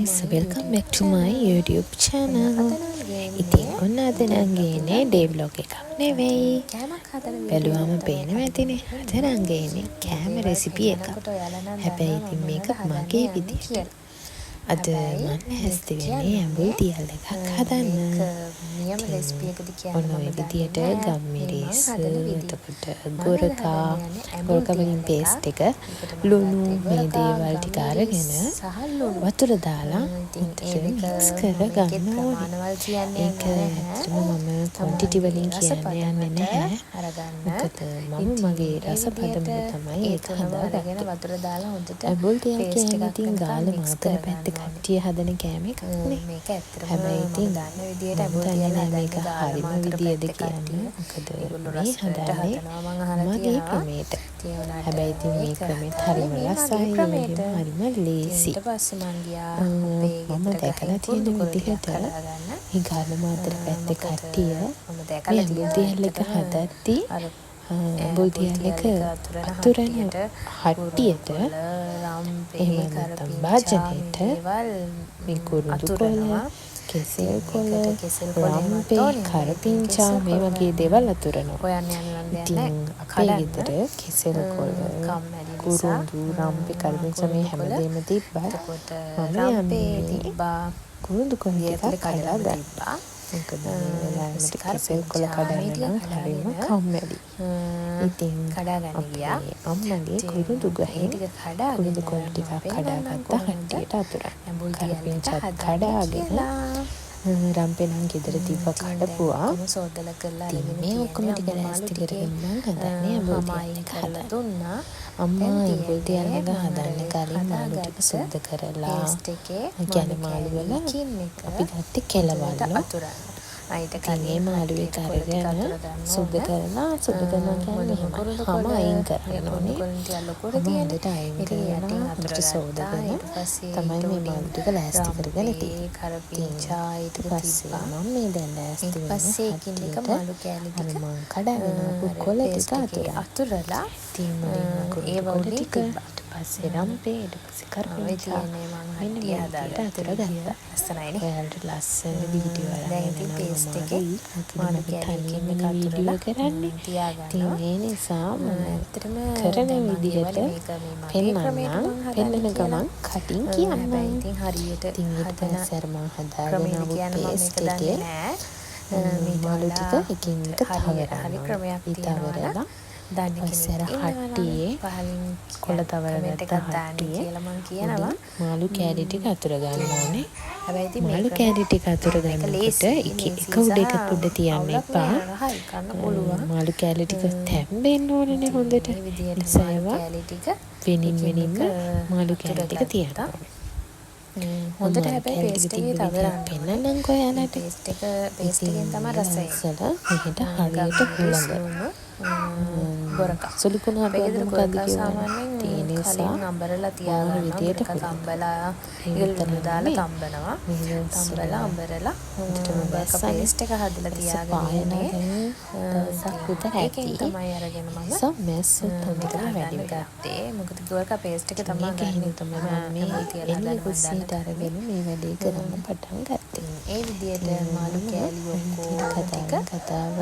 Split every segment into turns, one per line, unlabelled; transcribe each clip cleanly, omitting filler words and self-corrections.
guys, welcome back to my YouTube channel. ඉතින් ඔන්න අද නම් ගේන්නේ day vlog එකක් නෙවෙයි. බැලුවම පේනවා ඇතිනේ. අද නම් ගේන්නේ කෑම රෙසිපි එකක්. හැබැයි ඉතින් මේක මගේ විදියට. අද මම හැස්ති වෙන්නේ ඇඹුල් තියල් එකක් හදන්න. ඔන්න ඔය විදියට ගම්මිරිස්, එතකොට ගොරකා වලින් පේස්ට් එක, ලුණු මේ දේවල් ටික අරගෙන වතුර දාලා මික්ස් කර ගන්න ඕනේ. ඒක ඇත්තටම මම ක්වොන්ටිටි වලින් කියන්න යන්නේ නැහැ. මොකද මම මගේ රස පදමල තමයි ඒක හදාගත්තේ. ඇඹුල් තියල් කියන්නේ ඉතින් ගාල්ල මාතර පැත්තේ කට්ටිය හදන කෑම එකක් නේ. මේක ඇත්තටම හැබැයි ඉතින් දන්න විදියට ඇඹුල් තියල් මේක හරිම විදියද කියන්නේ. මොකද මේ හදන්නේ මගේ ක්‍රමයට. හැබැයි ඉතින් මේ ක්‍රමෙත් හරිම රසයි, හරිම ලේසි. ඊට පස්සේ මං ගියා මම දැකලා තියෙන විදිහට මේ ගාල්ල මාතර පැත්තේ කට්ටිය මේ ඇඹුල් තියල් එක හදද්දී ඇඹුල් තියල් එක අතුරන හට්ටියට එහෙම නැත්නම් භාජනයට මේ කුරුඳු කොළ, කෙසෙල් කොළ, රම්පේ, කරපිංචා මේ වගේ දේවල් අතුරනවා. ඉතින් අපේ ගෙදර කෙසෙල් කොළ, කුරුඳු, රම්පේ, කරපිංචා මේ හැමදේම තිබ්බා. මම යන්නේ කුරුඳු කොළ ටිකක් කඩලා ගත්තා. මොකද මේ වෙලාවට කෙසෙල් කොළ කඩන්න හරිම කම්මැලි. ඉතින් අපේ අම්මගේ කුරුඳු ගහේ කුරුඳු කොළ ටිකක් කඩාගත්ත හට්ටියට අතුරන්න. කරපිංචාත් කඩාගෙන රම්පේ නම් ගෙදර තිබ්බ කඩපුවා. ඉතින් මේ ඔක්කොම ටික රැස්ති කරගෙන මම හදන්නේ ඇඹුල් තියල් එක හදන්න. අම්මා ඇඹුල් තියල් එක හදන්න කලින් මාළු ටික සුද්ධ කරලා කියන්නේ මාළු වල අපි ගත්තේ කෙලවල්ලෝ. මේ මාළු එක අරගෙන සුද්ධ කරනවා කියන්නේ හැම අයින් කරන්න ඕනේ. හොඳට අයින් කරලා අපිට සෝදාගෙන තමයි මේ මාළු ටික ලෑස්ති කරගෙන තියෙන්නේ. ඊට පස්සේ මම මේ දැන් ලෑස්ති වෙන පස්සේ මාළු කෑලි ටික මම කඩගෙන ආපු කොළ ටික අතුරලා ඒ වගේ ටික පස්සේ රම්පේ, ඊට පස්සේ කරපිංචා මෙන්න මේ හදාලා අතුරගත්තා. ලස්සනයිනේ. ඔයාලට ලස්සන වීඩියෝ එකක් දැන් ඉතින් පේස්ට් එකේ මාළු කෑලි එක වීඩියෝ කරන්නේ තියාගන්න. ඒ නිසා මම ඇත්තටම කරන විදිහට පෙන්නන ගමන් කටින් කියන්න. ඉතින් හරියට ඉතින් ඊට පස්සේ අර මම හදාගෙන ආපු පේස්ට් එකේ මේ මාළු ටික එකින් එක තවරලා දන්නේ හට්ටියේ කොළ තවරගත්ත හට්ටියේ කියලා මම කියනවා මාළු කෑලි ටික අතුර ගන්න ඕනේ. හැබැයි ඉතින් මාළු කෑලි ටික අතුර ගන්නකොට එක උඩ එකක් උඩ තියන්න එපා. මාළු කෑලි ටික තැම්බෙන්න ඕනේ හොඳට. ඒ නිසා කෑලි ටික වෙනින්ම මාළු කෑලි ටික තියන්න ඕනේ. හොඳට හැබැයි පේස්ට් එකේ තවරන්න පෙන්නන්නම් කොයාලට. පේස්ට් එකෙන් තමයි රසය. මේකට හරියට හුලඟ ගොරකා සුළුකුණු අපේ ගොරකා සාමාන්‍යයෙන් තියෙන නිසා අඹරලා තියාගන්න විදියට තම්බලා ඒකට දාලා තම්බනවා. තම්බලා අඹරලා ගොරකා පේස්ට් එක හදලා තියාගන්නේ සක්විත රැකී තමයි අරගෙන මම සම්මැස්සුත් හොඳට වැඩි ගත්තේ. මොකද ගොරකා පේස්ට් එක තමයි ගන්නේ තමයි මේ තියලා හදන්න කුස්සියට අරගෙන මේ වැඩේ කරන්න පටන් ගත්තේ. ඒ විදියට මාළු කෑලි ඔක්කොම කතාව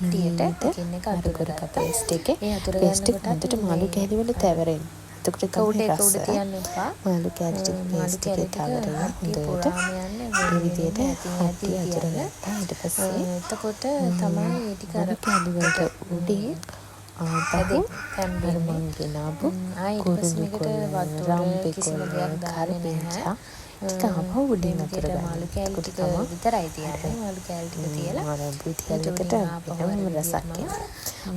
ටියට එකින් එක අතුර ගොරකා පේස්ට් එකේ ඒ අතුර ගන්නකොට හොඳට මාළු කෑලි වල තැවරෙන්න. එතකොට තමයි රස තියන්න එපා. මාළු කෑලි ටික පේස්ට් එකේ තවරලා හොඳට මේ විදියට ඇති අතුර ගත්තා. ඊට පස්සේ එතකොට තමයි මේ ටික අර කෑලි වලට උඩින් ආපහු තැම්බෙන්න ගෙනාවු කුරුඳු කොළ, රම්පේ කොළ, කරපිංචා ටික ආපහු උඩින් අතුර ගන්න. මාළු කෑලි ටික විතරයි තියන්නේ. මාළු කෑලි ටික තියලා ආරම්භ තියලකට වෙනම රසක් එනවා.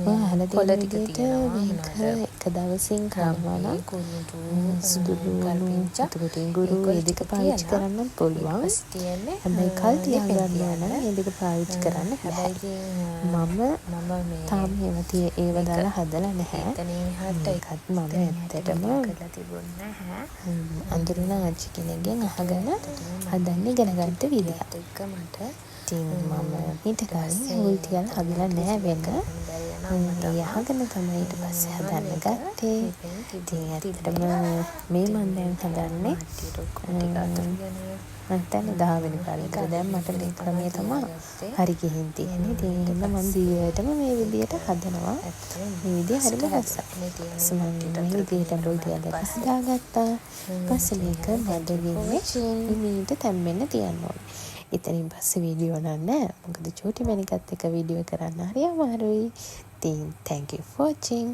ඔය හලදී ටිකට මේක එක දවසින් කරනවා නම් සුදු කරපිංචා එතකොට ඉඟුරු ඒ දෙක පාවිච්චි කරන්න පුළුවන්. හැබැයි කල් තියාගන්න ඕන මේ දෙක පාවිච්චි කරන්න. හැබැයි මම තාම ඒව දාලා හදලා නැහැ. ඒකත් මම ඇත්තටම කරලා තිබුණේ නැහැ. අඳුරන ආච්චි කෙනෙක්ගෙන් අහගෙන හදන්න ඉගෙන ගන්න විදිහත් එක්ක මට ඉතින් මම ඊට කලින් ඇඟුල් ටික හදලා නෑ වෙන. ඒ අහගෙන තමයි ඊට පස්සේ හදන්න ගත්තේ. ඉතින් ඇත්තටම මේ මම දැන් හදන්නේ මම හිතන්නේ 10 වෙනි පාරේට. දැන් මට මේ ක්‍රමය තමයි හරි ගිහින් තියෙන්නේ. ඉතින් මම දියටම මේ විදියට හදනවා. මේ විදිය හරිම ලස්සනයි. මම මේ විදියට ඇඟුල් ටික හදාගත්තා. පස්සේ මේක මැදගින්නේ හිමීට තැම්බෙන්න තියන්න ඕනේ. ඉතින් පස්සේ වීඩියෝ නෑ. මොකද චූටි මැණිකත් එක්ක වීඩියෝ කරන්න හරි අමාරුයි. ඉතින් thank you for watching.